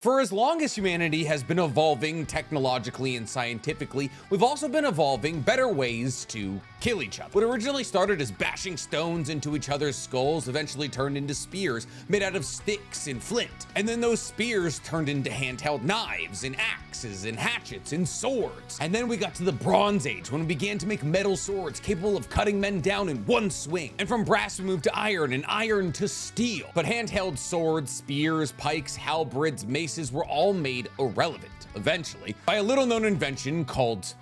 For as long as humanity has been evolving technologically and scientifically, we've also been evolving better ways to kill each other. What originally started as bashing stones into each other's skulls eventually turned into spears made out of sticks and flint. And then those spears turned into handheld knives and axes and hatchets and swords. And then we got to the Bronze Age when we began to make metal swords capable of cutting men down in one swing. And from brass we moved to iron and iron to steel. But handheld swords, spears, pikes, halberds, maces were all made irrelevant, eventually, by a little-known invention called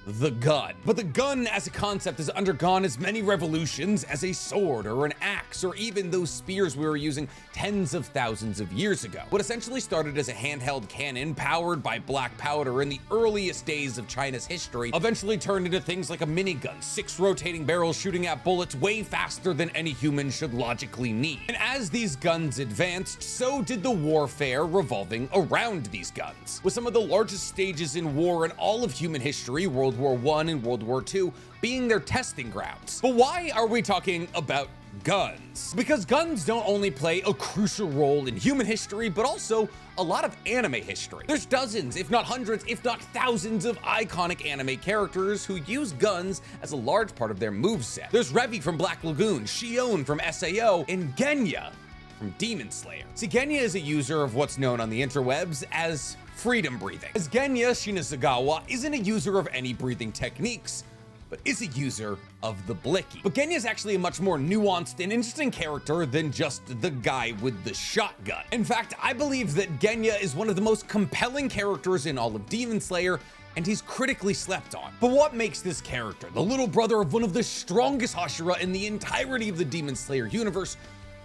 the gun. But the gun as a concept has undergone as many revolutions as a sword or an axe or even those spears we were using tens of thousands of years ago. What essentially started as a handheld cannon powered by black powder in the earliest days of China's history eventually turned into things like a minigun, 6 rotating barrels shooting at bullets way faster than any human should logically need. And as these guns advanced, so did the warfare revolving around these guns, with some of the largest stages in war in all of human history, World War I and World War II, being their testing grounds. But why are we talking about guns? Because guns don't only play a crucial role in human history, but also a lot of anime history. There's dozens, if not hundreds, if not thousands of iconic anime characters who use guns as a large part of their moveset. There's Revi from Black Lagoon, Shion from SAO, and Genya from Demon Slayer. See, Genya is a user of what's known on the interwebs as freedom breathing. As Genya Shinazagawa isn't a user of any breathing techniques, but is a user of the blicky. But Genya is actually a much more nuanced and interesting character than just the guy with the shotgun. In fact, I believe that Genya is one of the most compelling characters in all of Demon Slayer, and he's critically slept on. But what makes this character, the little brother of one of the strongest Hashira in the entirety of the Demon Slayer universe,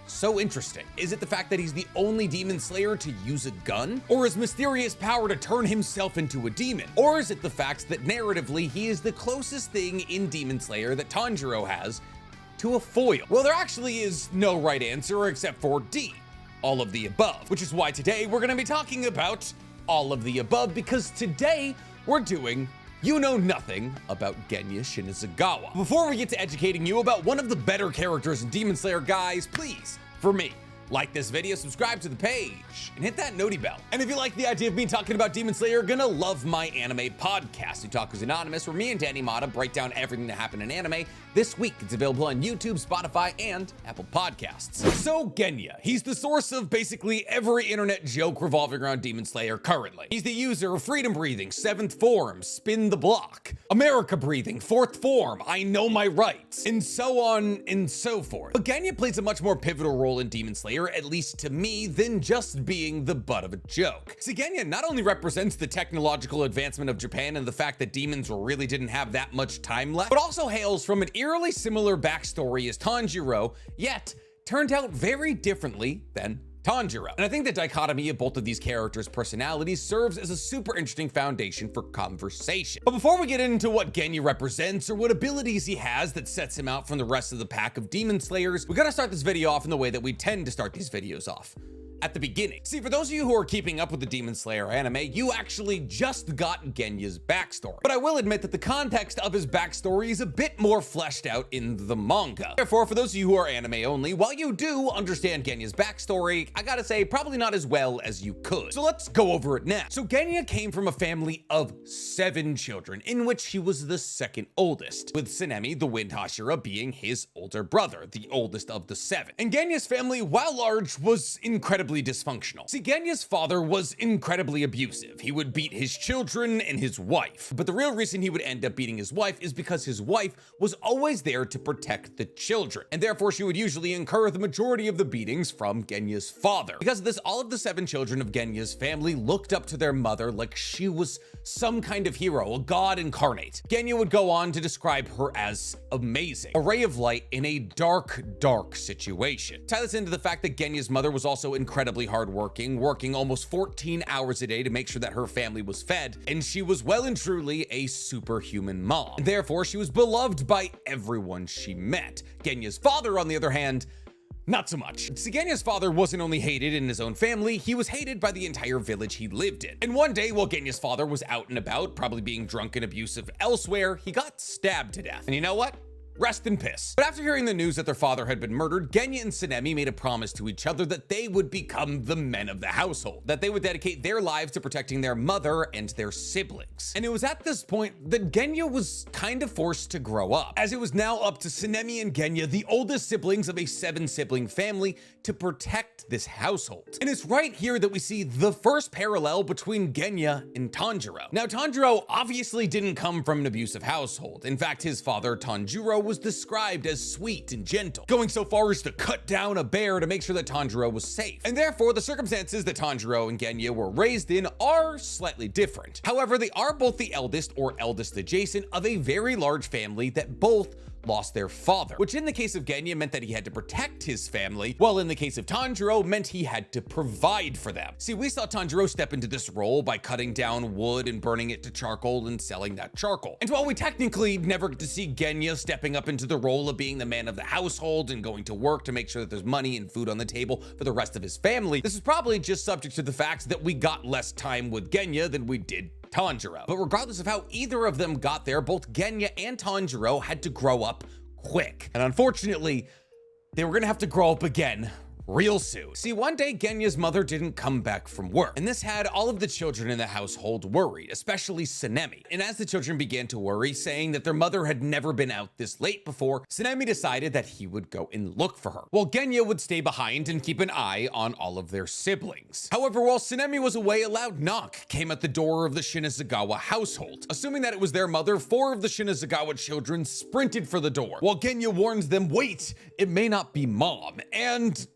so interesting? Is it the fact that he's the only demon slayer to use a gun? Or his mysterious power to turn himself into a demon? Or is it the fact that narratively he is the closest thing in Demon Slayer that Tanjiro has to a foil? Well, there actually is no right answer except for D, all of the above, which is why today we're gonna be talking about all of the above, because today we're doing You Know Nothing About Genya Shinazagawa. Before we get to educating you about one of the better characters in Demon Slayer, guys, please, for me, like this video, subscribe to the page, and hit that noti bell. And if you like the idea of me talking about Demon Slayer, you're gonna love my anime podcast, Otaku's Anonymous, where me and Danny Mata break down everything that happened in anime. This week, it's available on YouTube, Spotify, and Apple Podcasts. So Genya, he's the source of basically every internet joke revolving around Demon Slayer currently. He's the user of Freedom Breathing, 7th Form, Spin the Block, America Breathing, 4th Form, I Know My Rights, and so on and so forth. But Genya plays a much more pivotal role in Demon Slayer, at least to me, than just being the butt of a joke. See, Genya not only represents the technological advancement of Japan and the fact that demons really didn't have that much time left, but also hails from an eerily similar backstory as Tanjiro, yet turned out very differently than Tanjiro. And I think the dichotomy of both of these characters' personalities serves as a super interesting foundation for conversation. But before we get into what Genya represents or what abilities he has that sets him out from the rest of the pack of Demon Slayers, we gotta start this video off in the way that we tend to start these videos off. At the beginning. See, for those of you who are keeping up with the Demon Slayer anime, you actually just got Genya's backstory. But I will admit that the context of his backstory is a bit more fleshed out in the manga. Therefore, for those of you who are anime only, while you do understand Genya's backstory, I gotta say, probably not as well as you could. So let's go over it now. So Genya came from a family of 7 children, in which he was the second oldest, with Tsunemi, the Wind Hashira, being his older brother, the oldest of the 7. And Genya's family, while large, was incredibly dysfunctional. See, Genya's father was incredibly abusive. He would beat his children and his wife. But the real reason he would end up beating his wife is because his wife was always there to protect the children, and therefore she would usually incur the majority of the beatings from Genya's father. Because of this, all of the 7 children of Genya's family looked up to their mother like she was some kind of hero, a god incarnate. Genya would go on to describe her as amazing, a ray of light in a dark, dark situation. Tie this into the fact that Genya's mother was also incredibly hardworking, working almost 14 hours a day to make sure that her family was fed, and she was well and truly a superhuman mom. And therefore, she was beloved by everyone she met. Genya's father, on the other hand, not so much. See, Genya's father wasn't only hated in his own family, he was hated by the entire village he lived in. And one day, while Genya's father was out and about, probably being drunk and abusive elsewhere, he got stabbed to death. And you know what? rest in piss. But after hearing the news that their father had been murdered, Genya and Tsunemi made a promise to each other that they would become the men of the household, that they would dedicate their lives to protecting their mother and their siblings. And it was at this point that Genya was kind of forced to grow up, as it was now up to Tsunemi and Genya, the oldest siblings of a 7-sibling family, to protect this household. And it's right here that we see the first parallel between Genya and Tanjiro. Now, Tanjiro obviously didn't come from an abusive household. In fact, his father, Tanjiro, was described as sweet and gentle, going so far as to cut down a bear to make sure that Tanjiro was safe. And therefore, the circumstances that Tanjiro and Genya were raised in are slightly different. However, they are both the eldest or eldest adjacent of a very large family that both lost their father, which in the case of Genya meant that he had to protect his family, while in the case of Tanjiro meant he had to provide for them. See, we saw Tanjiro step into this role by cutting down wood and burning it to charcoal and selling that charcoal. And while we technically never get to see Genya stepping up into the role of being the man of the household and going to work to make sure that there's money and food on the table for the rest of his family, this is probably just subject to the fact that we got less time with Genya than we did Tanjiro. But regardless of how either of them got there, both Genya and Tanjiro had to grow up quick. And unfortunately, they were gonna have to grow up again real soon. See, one day Genya's mother didn't come back from work, and this had all of the children in the household worried, especially Tsunemi. And as the children began to worry, saying that their mother had never been out this late before, Tsunemi decided that he would go and look for her, while Genya would stay behind and keep an eye on all of their siblings. However, while Tsunemi was away, a loud knock came at the door of the Shinozagawa household. Assuming that it was their mother, 4 of the Shinozagawa children sprinted for the door, while Genya warns them, wait, it may not be mom. And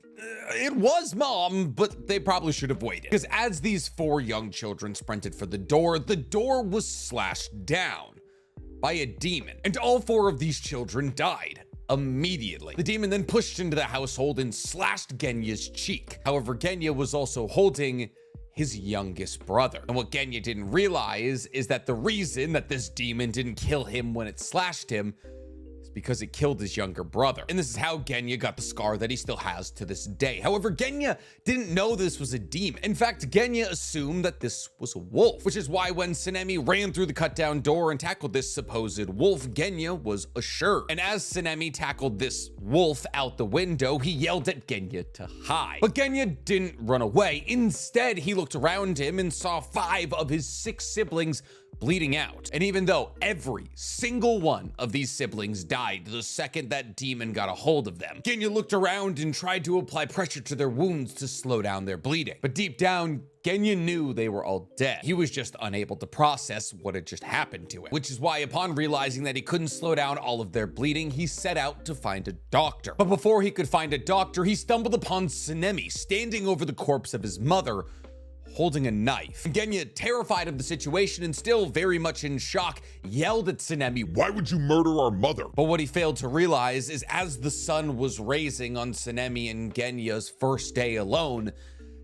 it was mom, but they probably should have waited. Because as these 4 young children sprinted for the door was slashed down by a demon. And all 4 of these children died immediately. The demon then pushed into the household and slashed Genya's cheek. However, Genya was also holding his youngest brother. And what Genya didn't realize is that the reason that this demon didn't kill him when it slashed him because it killed his younger brother. And this is how Genya got the scar that he still has to this day. However, Genya didn't know this was a demon. In fact, Genya assumed that this was a wolf, which is why when Tsunemi ran through the cut down door and tackled this supposed wolf, Genya was assured. And as Tsunemi tackled this wolf out the window, he yelled at Genya to hide. But Genya didn't run away. Instead, he looked around him and saw 5 of his 6 siblings bleeding out. And even though every single one of these siblings died the second that demon got a hold of them, Genya looked around and tried to apply pressure to their wounds to slow down their bleeding. But deep down, Genya knew they were all dead. He was just unable to process what had just happened to him, which is why upon realizing that he couldn't slow down all of their bleeding, he set out to find a doctor. But before he could find a doctor, he stumbled upon Tsunemi standing over the corpse of his mother, holding a knife. Genya, terrified of the situation and still very much in shock, yelled at Tsunemi, "Why would you murder our mother?" But what he failed to realize is as the sun was raising on Tsunemi and Genya's first day alone,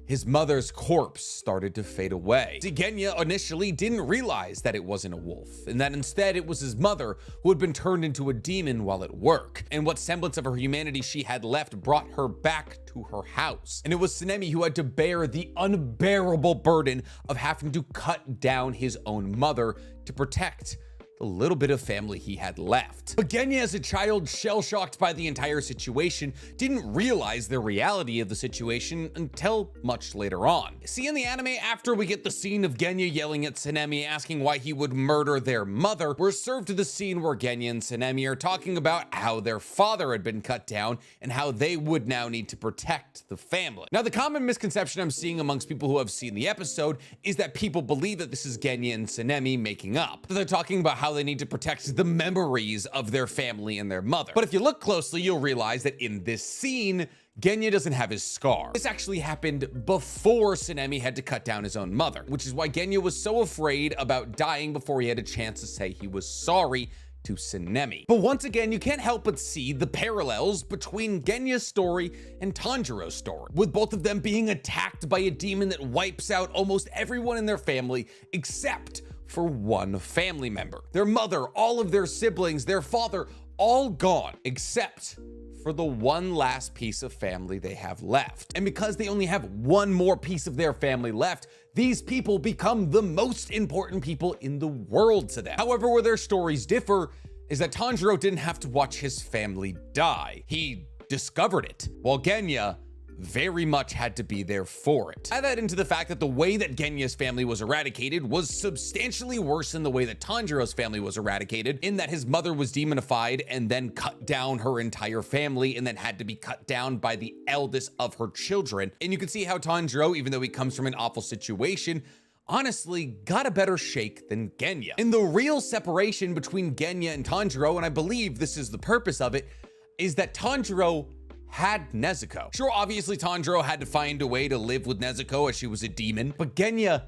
his mother's corpse started to fade away. See, Genya initially didn't realize that it wasn't a wolf, and that instead it was his mother who had been turned into a demon while at work. And what semblance of her humanity she had left brought her back to her house. And it was Tsunemi who had to bear the unbearable burden of having to cut down his own mother to protect the little bit of family he had left. But Genya, as a child, shell-shocked by the entire situation, didn't realize the reality of the situation until much later on. See, in the anime, after we get the scene of Genya yelling at Tsunemi asking why he would murder their mother, we're served to the scene where Genya and Tsunemi are talking about how their father had been cut down and how they would now need to protect the family. Now, the common misconception I'm seeing amongst people who have seen the episode is that people believe that this is Genya and Tsunemi making up. They're talking about how they need to protect the memories of their family and their mother. But if you look closely, you'll realize that in this scene, Genya doesn't have his scar. This actually happened before Tsunemi had to cut down his own mother, which is why Genya was so afraid about dying before he had a chance to say he was sorry to Tsunemi. But once again, you can't help but see the parallels between Genya's story and Tanjiro's story, with both of them being attacked by a demon that wipes out almost everyone in their family except for one family member. Their mother, all of their siblings, their father, all gone, except for the one last piece of family they have left. And because they only have one more piece of their family left, these people become the most important people in the world to them. However, where their stories differ is that Tanjiro didn't have to watch his family die. He discovered it, while Genya very much had to be there for it. Add that into the fact that the way that Genya's family was eradicated was substantially worse than the way that Tanjiro's family was eradicated, in that his mother was demonified and then cut down her entire family and then had to be cut down by the eldest of her children. And you can see how Tanjiro, even though he comes from an awful situation, honestly got a better shake than Genya. And the real separation between Genya and Tanjiro, and I believe this is the purpose of it, is that Tanjiro had Nezuko. Sure, obviously Tanjiro had to find a way to live with Nezuko as she was a demon, but Genya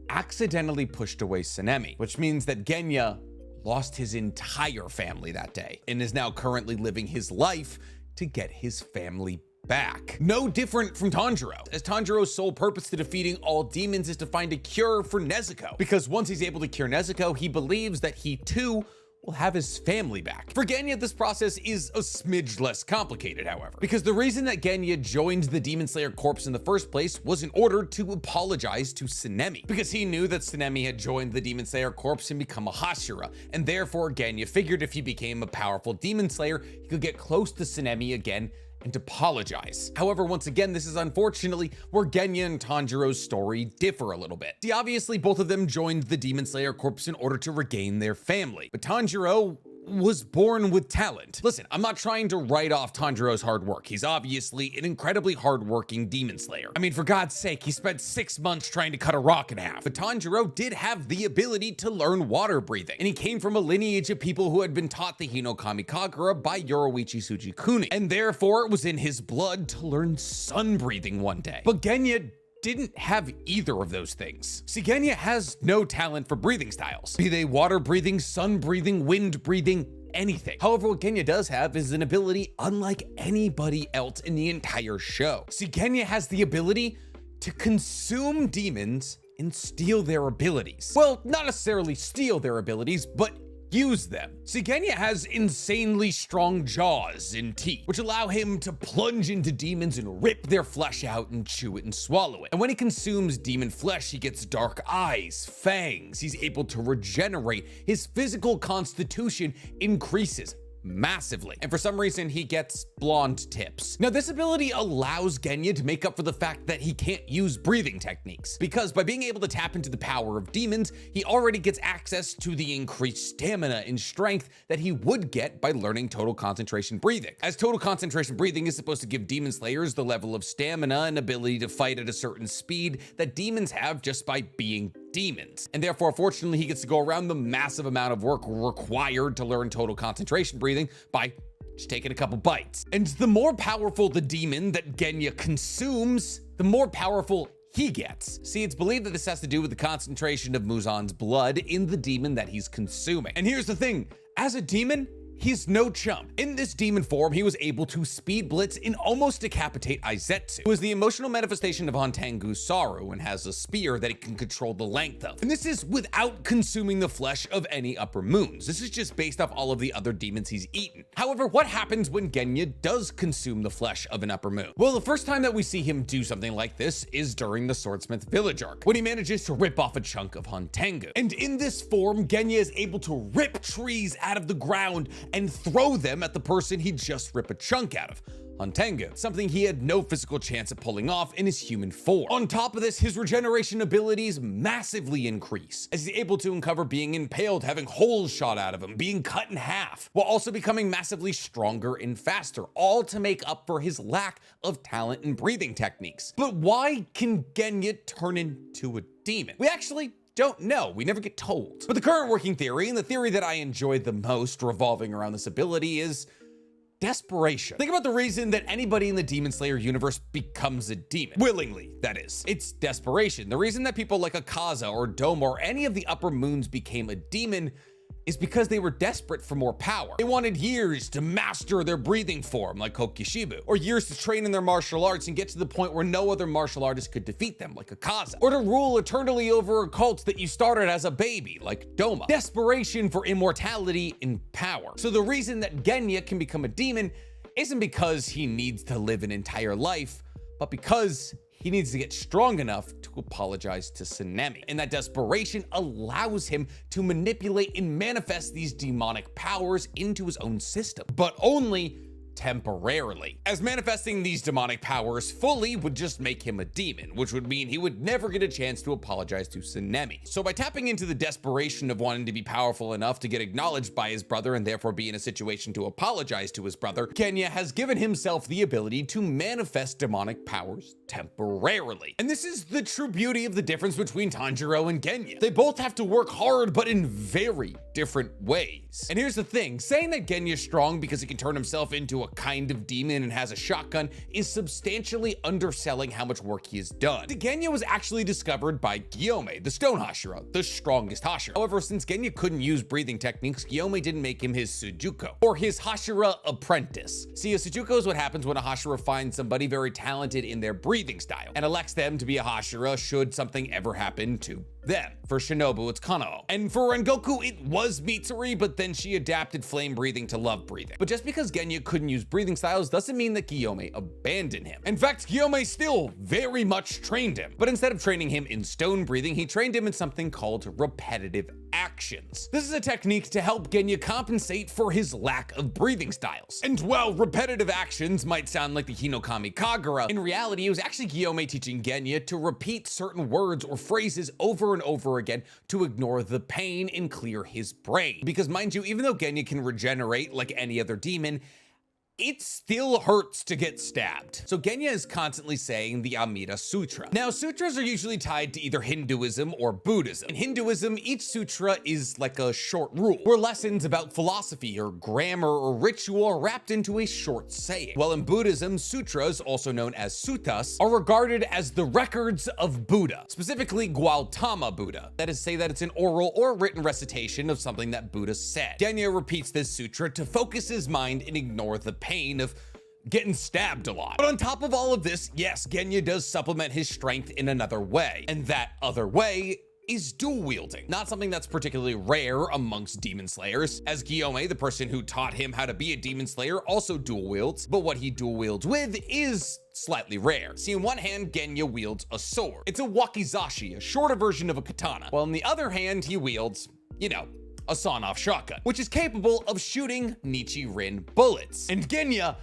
accidentally pushed away Tsunemi, which means that Genya lost his entire family that day and is now currently living his life to get his family back. No different from Tanjiro, as Tanjiro's sole purpose to defeating all demons is to find a cure for Nezuko, because once he's able to cure Nezuko, he believes that he too will have his family back. For Genya, this process is a smidge less complicated, however, because the reason that Genya joined the Demon Slayer Corps in the first place was in order to apologize to Tsunemi, because he knew that Tsunemi had joined the Demon Slayer Corps and become a Hashira, and therefore Genya figured if he became a powerful Demon Slayer, he could get close to Tsunemi again and apologize. However, once again, this is unfortunately where Genya and Tanjiro's story differ a little bit. See, obviously, both of them joined the Demon Slayer Corps in order to regain their family, but Tanjiro was born with talent. Listen, I'm not trying to write off Tanjiro's hard work. He's obviously an incredibly hardworking demon slayer. I mean, for God's sake, he spent 6 months trying to cut a rock in half. But Tanjiro did have the ability to learn water breathing, and he came from a lineage of people who had been taught the Hinokami Kagura by Yoruichi Tsujikuni, and therefore it was in his blood to learn sun breathing one day. But Genya didn't have either of those things. See, Genya has no talent for breathing styles, be they water breathing, sun breathing, wind breathing, anything. However, what Genya does have is an ability unlike anybody else in the entire show. See, Genya has the ability to consume demons and steal their abilities. Well, not necessarily steal their abilities, but use them. See, Genya has insanely strong jaws and teeth, which allow him to plunge into demons and rip their flesh out and chew it and swallow it. And when he consumes demon flesh, he gets dark eyes, fangs. He's able to regenerate. His physical constitution increases massively, and for some reason he gets blonde tips. Now, this ability allows Genya to make up for the fact that he can't use breathing techniques, because by being able to tap into the power of demons, he already gets access to the increased stamina and strength that he would get by learning total concentration breathing, as total concentration breathing is supposed to give demon slayers the level of stamina and ability to fight at a certain speed that demons have just by being demons. And therefore, fortunately, he gets to go around the massive amount of work required to learn total concentration breathing by just taking a couple bites. And the more powerful the demon that Genya consumes, the more powerful he gets. See, it's believed that this has to do with the concentration of Muzan's blood in the demon that he's consuming. And here's the thing, as a demon, he's no chump. In this demon form, he was able to speed blitz and almost decapitate Aizetsu, who is the emotional manifestation of Hantengu's sorrow and has a spear that it can control the length of. And this is without consuming the flesh of any upper moons. This is just based off all of the other demons he's eaten. However, what happens when Genya does consume the flesh of an upper moon? Well, the first time that we see him do something like this is during the Swordsmith Village arc, when he manages to rip off a chunk of Hantengu. And in this form, Genya is able to rip trees out of the ground and throw them at the person he just ripped a chunk out of, Hantengu, something he had no physical chance at pulling off in his human form. On top of this, his regeneration abilities massively increase, as he's able to uncover being impaled, having holes shot out of him, being cut in half, while also becoming massively stronger and faster, all to make up for his lack of talent and breathing techniques. But why can Genya turn into a demon? We actually don't know. We never get told. But the current working theory, and the theory that I enjoy the most revolving around this ability, is desperation. Think about the reason that anybody in the Demon Slayer universe becomes a demon. Willingly, that is. It's desperation. The reason that people like Akaza or Doma or any of the upper moons became a demon is because they were desperate for more power. They wanted years to master their breathing form, like Kokishibu, or years to train in their martial arts and get to the point where no other martial artist could defeat them, like Akaza, or to rule eternally over a cult that you started as a baby, like Doma. Desperation for immortality and power. So the reason that Genya can become a demon isn't because he needs to live an entire life, but because he needs to get strong enough to apologize to Tsunemi. And that desperation allows him to manipulate and manifest these demonic powers into his own system, but only temporarily, as manifesting these demonic powers fully would just make him a demon, which would mean he would never get a chance to apologize to Tsunemi. So by tapping into the desperation of wanting to be powerful enough to get acknowledged by his brother and therefore be in a situation to apologize to his brother, Genya has given himself the ability to manifest demonic powers temporarily. And this is the true beauty of the difference between Tanjiro and Genya. They both have to work hard, but in very different ways. And here's the thing, saying that Genya's strong because he can turn himself into a kind of demon and has a shotgun is substantially underselling how much work he has done. Genya was actually discovered by Gyome, the stone Hashira, the strongest Hashira. However, since Genya couldn't use breathing techniques, Gyome didn't make him his Sujuko, or his Hashira apprentice. See, a Sujuko is what happens when a Hashira finds somebody very talented in their breathing style and elects them to be a Hashira should something ever happen to them. For Shinobu, it's Kanao. And for Rengoku, it was Mitsuri, but then she adapted flame breathing to love breathing. But just because Genya couldn't use breathing styles doesn't mean that Gyome abandoned him. In fact, Gyome still very much trained him. But instead of training him in stone breathing, he trained him in something called repetitive actions. This is a technique to help Genya compensate for his lack of breathing styles. And while repetitive actions might sound like the Hinokami Kagura, in reality, it was actually Gyome teaching Genya to repeat certain words or phrases over and over again to ignore the pain and clear his brain. Because mind you, even though Genya can regenerate like any other demon, it still hurts to get stabbed. So Genya is constantly saying the Amida Sutra. Now, sutras are usually tied to either Hinduism or Buddhism. In Hinduism, each sutra is like a short rule, where lessons about philosophy or grammar or ritual are wrapped into a short saying. While in Buddhism, sutras, also known as suttas, are regarded as the records of Buddha, specifically Gautama Buddha. That is to say that it's an oral or written recitation of something that Buddha said. Genya repeats this sutra to focus his mind and ignore the pain of getting stabbed a lot. But on top of all of this, yes, Genya does supplement his strength in another way. And that other way is dual wielding. Not something that's particularly rare amongst demon slayers, as Gyome, the person who taught him how to be a demon slayer, also dual wields, but what he dual wields with is slightly rare. See, in one hand, Genya wields a sword. It's a wakizashi, a shorter version of a katana, while in the other hand, he wields, you know, a sawn-off shotgun, which is capable of shooting Nichiren bullets. And Genya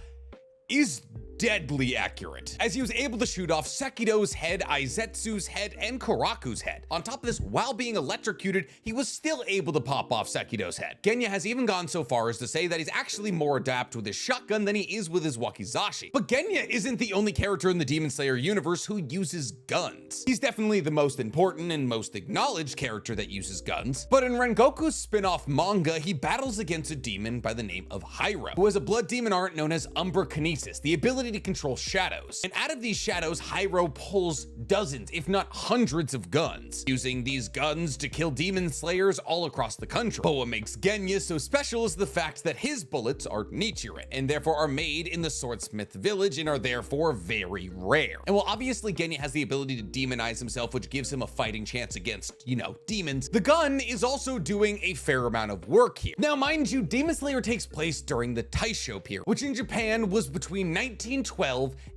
is deadly accurate, as he was able to shoot off Sekido's head, Aizetsu's head, and Karaku's head. On top of this, while being electrocuted, he was still able to pop off Sekido's head. Genya has even gone so far as to say that he's actually more adept with his shotgun than he is with his wakizashi. But Genya isn't the only character in the Demon Slayer universe who uses guns. He's definitely the most important and most acknowledged character that uses guns, but in Rengoku's spin-off manga, he battles against a demon by the name of Hyro, who has a blood demon art known as Umbra Kinesis, the ability to control shadows. And out of these shadows, Hyro pulls dozens, if not hundreds of guns, using these guns to kill demon slayers all across the country. But what makes Genya so special is the fact that his bullets are Nichiren, and therefore are made in the Swordsmith village and are therefore very rare. And while obviously Genya has the ability to demonize himself, which gives him a fighting chance against, you know, demons, the gun is also doing a fair amount of work here. Now, mind you, Demon Slayer takes place during the Taisho period, which in Japan was between 1912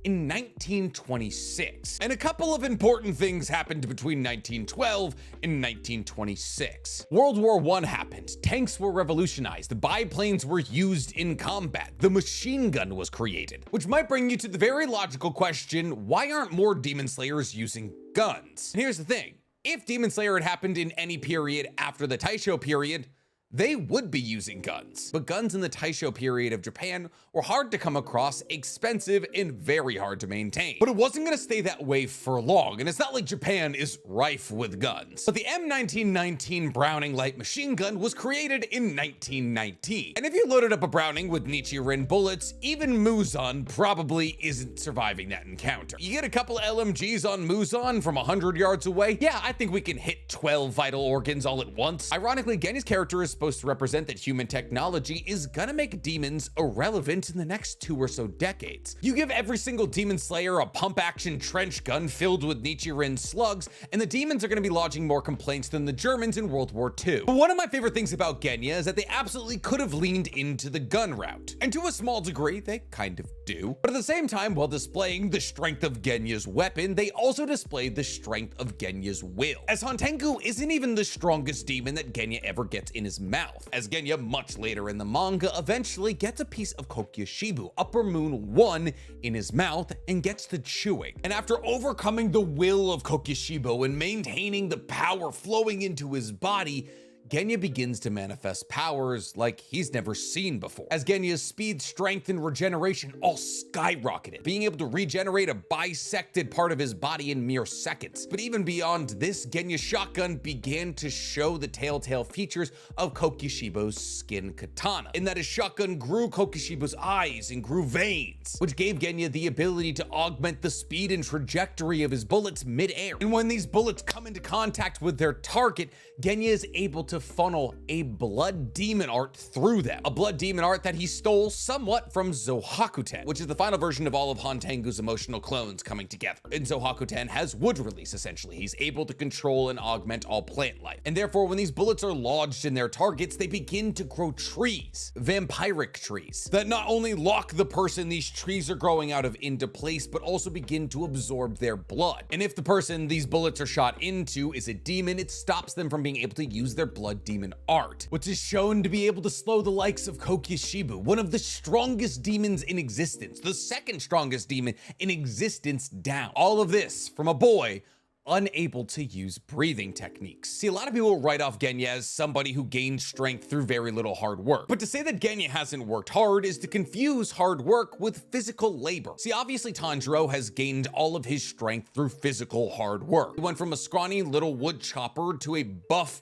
and 1926. And a couple of important things happened between 1912 and 1926. World War I happened, tanks were revolutionized, biplanes were used in combat, the machine gun was created, which might bring you to the very logical question, why aren't more Demon Slayers using guns? And here's the thing, if Demon Slayer had happened in any period after the Taisho period, they would be using guns. But guns in the Taisho period of Japan were hard to come across, expensive, and very hard to maintain. But it wasn't gonna stay that way for long, and it's not like Japan is rife with guns. But the M1919 Browning light machine gun was created in 1919. And if you loaded up a Browning with Nichiren bullets, even Muzan probably isn't surviving that encounter. You get a couple LMGs on Muzan from 100 yards away, yeah, I think we can hit 12 vital organs all at once. Ironically, Genya's character is supposed to represent that human technology is gonna make demons irrelevant in the next 2 or so decades. You give every single demon slayer a pump-action trench gun filled with Nichiren slugs, and the demons are gonna be lodging more complaints than the Germans in World War II. But one of my favorite things about Genya is that they absolutely could have leaned into the gun route. And to a small degree, they kind of do. But at the same time, while displaying the strength of Genya's weapon, they also displayed the strength of Genya's will. As Hantenku isn't even the strongest demon that Genya ever gets in his mouth, as Genya much later in the manga eventually gets a piece of Kokyoshibu, Upper Moon 1, in his mouth and gets to chewing. And after overcoming the will of Kokyoshibu and maintaining the power flowing into his body, Genya begins to manifest powers like he's never seen before, as Genya's speed, strength, and regeneration all skyrocketed, being able to regenerate a bisected part of his body in mere seconds. But even beyond this, Genya's shotgun began to show the telltale features of Kokyoshibu's skin katana, in that his shotgun grew Kokyoshibu's eyes and grew veins, which gave Genya the ability to augment the speed and trajectory of his bullets mid-air. And when these bullets come into contact with their target, Genya is able to funnel a blood demon art through them. A blood demon art that he stole somewhat from Zohakuten, which is the final version of all of Hantengu's emotional clones coming together. And Zohakuten has wood release, essentially. He's able to control and augment all plant life. And therefore, when these bullets are lodged in their targets, they begin to grow trees, vampiric trees, that not only lock the person these trees are growing out of into place, but also begin to absorb their blood. And if the person these bullets are shot into is a demon, it stops them from being able to use their blood demon art, which is shown to be able to slow the likes of Kokyoshibu, one of the strongest demons in existence, the second strongest demon in existence, down. All of this from a boy unable to use breathing techniques. See, a lot of people write off Genya as somebody who gained strength through very little hard work. But to say that Genya hasn't worked hard is to confuse hard work with physical labor. See, obviously Tanjiro has gained all of his strength through physical hard work. He went from a scrawny little wood chopper to a buff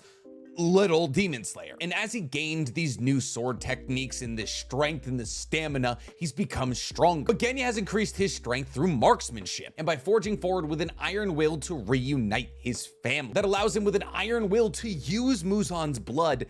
little demon slayer. And as he gained these new sword techniques and this strength and this stamina, he's become stronger. But Genya has increased his strength through marksmanship and by forging forward with an iron will to reunite his family. That allows him with an iron will to use Muzan's blood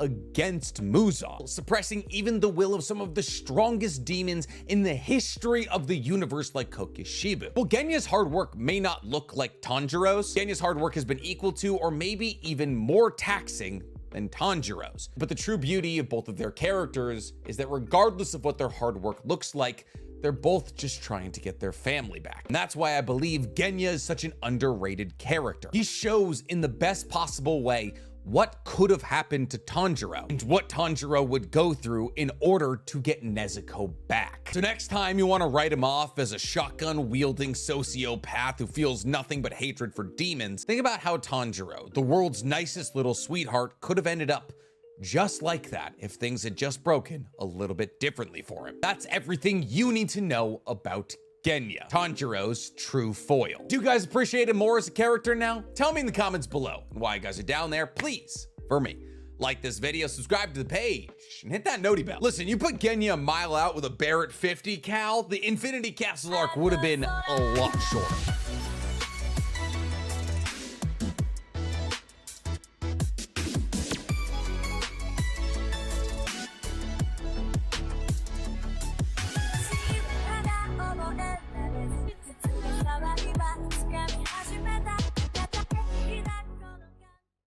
against Muzan, suppressing even the will of some of the strongest demons in the history of the universe like Kokyoshibu. Well, Genya's hard work may not look like Tanjiro's. Genya's hard work has been equal to or maybe even more taxing than Tanjiro's. But the true beauty of both of their characters is that regardless of what their hard work looks like, they're both just trying to get their family back. And that's why I believe Genya is such an underrated character. He shows in the best possible way what could have happened to Tanjiro and what Tanjiro would go through in order to get Nezuko back. So next time you want to write him off as a shotgun wielding sociopath who feels nothing but hatred for demons, think about how Tanjiro, the world's nicest little sweetheart, could have ended up just like that if things had just broken a little bit differently for him. That's everything you need to know about Genya, Tanjiro's true foil. Do you guys appreciate him more as a character now? Tell me in the comments below. And while you guys are down there, please, for me, like this video, subscribe to the page, and hit that noti bell. Listen, you put Genya a mile out with a Barrett 50 cal, the Infinity Castle arc would have been a lot shorter.